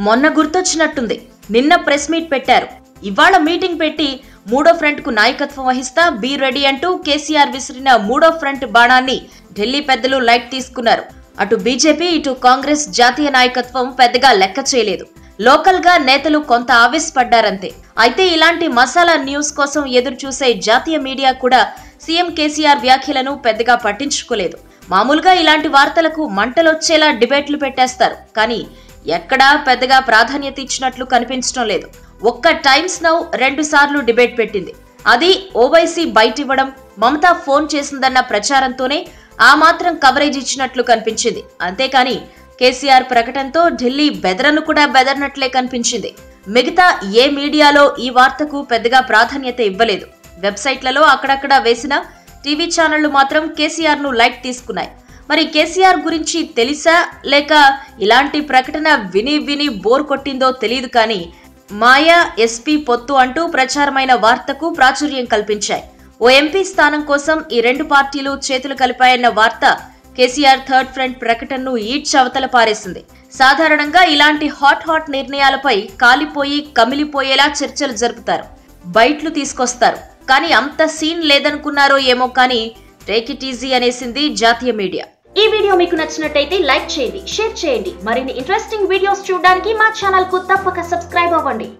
మొన్న గుర్తొచ్చినట్టుంది. నిన్న press meet పెట్టారు. ఇవాళ మీటింగ్ పెట్టి మూడో ఫ్రంట్ కు నాయకత్వం వహిస్తా బీ రెడీ అంటూ కేసీఆర్ విసిరిన మూడో ఫ్రంట్ బాణాన్ని ఢిల్లీ పెద్దలు లైట్ తీసుకున్నారు. అటు బీజేపీ ఇటు కాంగ్రెస్ జాతీయ నాయకత్వం పెద్దగా లెక్క చేయలేదు. లోకల్ గా నేతలు కొంత ఆవేశపడ్డారంతే. అయితే ఇలాంటి మసాలా న్యూస్ కోసం ఎదురు చూసే జాతీయ మీడియా కూడా సీఎం కేసీఆర్ వ్యాఖ్యలను పెద్దగా పట్టించుకోలేదు. మామూలుగా ఇలాంటి వార్తలకు మంటలొచ్చేలా డిబేట్లు పెట్టేస్తారు. కానీ ఎక్కడా పెద్దగా ప్రాధాన్యత ఇచ్చినట్లు కనిపించడం లేదు. ఒక్క టైమ్స్ నౌ 2 సార్లు డిబేట్ పెట్టింది. అది ఓవైసీ బయటివ్వడం, మమతా ఫోన్ చేసిందన్న ప్రచారంతోనే ఆ మాత్రం కవరేజ్ ఇచ్చినట్లు కనిపించింది. అంతేకాని కేసీఆర్ ప్రకటనతో ఢిల్లీ బెదరను కూడా బెదర్నట్లే కనిపించింది. మిగతా ఏ మీడియాలో ఈ వార్తకు పెద్దగా ప్రాధాన్యత ఇవ్వలేదు. వెబ్సైట్లలో అక్కడక్కడ వేసిన టీవీ ఛానళ్లు మాత్రం కేసీఆర్ ను లైట్ తీసుకున్నాయి. మరి కేసీఆర్ గురించి తెలిసా లేక ఇలాంటి ప్రకటన విని విని బోర్ కొట్టిందో తెలియదు కానీ మాయా ఎస్పీ పొత్తు అంటూ ప్రచారమైన వార్తకు ప్రాచుర్యం కల్పించాయి. ఓ ఎంపీ స్థానం కోసం ఈ 2 పార్టీలు చేతులు కలిపాయన్న వార్త కేసీఆర్ థర్డ్ ఫ్రంట్ ప్రకటనను ఈడ్చవతల పారేసింది. సాధారణంగా ఇలాంటి హాట్ నిర్ణయాలపై కాలిపోయి కమిలిపోయేలా చర్చలు జరుపుతారు, బయట్లు తీసుకొస్తారు. కానీ అంత సీన్ లేదనుకున్నారో ఏమో కానీ టేక్ ఇట్ ఈజీ అనేసింది జాతీయ మీడియా. ఈ వీడియో మీకు నచ్చినట్టయితే లైక్ చేయండి, షేర్ చేయండి. మరిన్ని ఇంట్రెస్టింగ్ వీడియోస్ చూడడానికి మా ఛానల్ కు తప్పక సబ్స్క్రైబ్ అవ్వండి.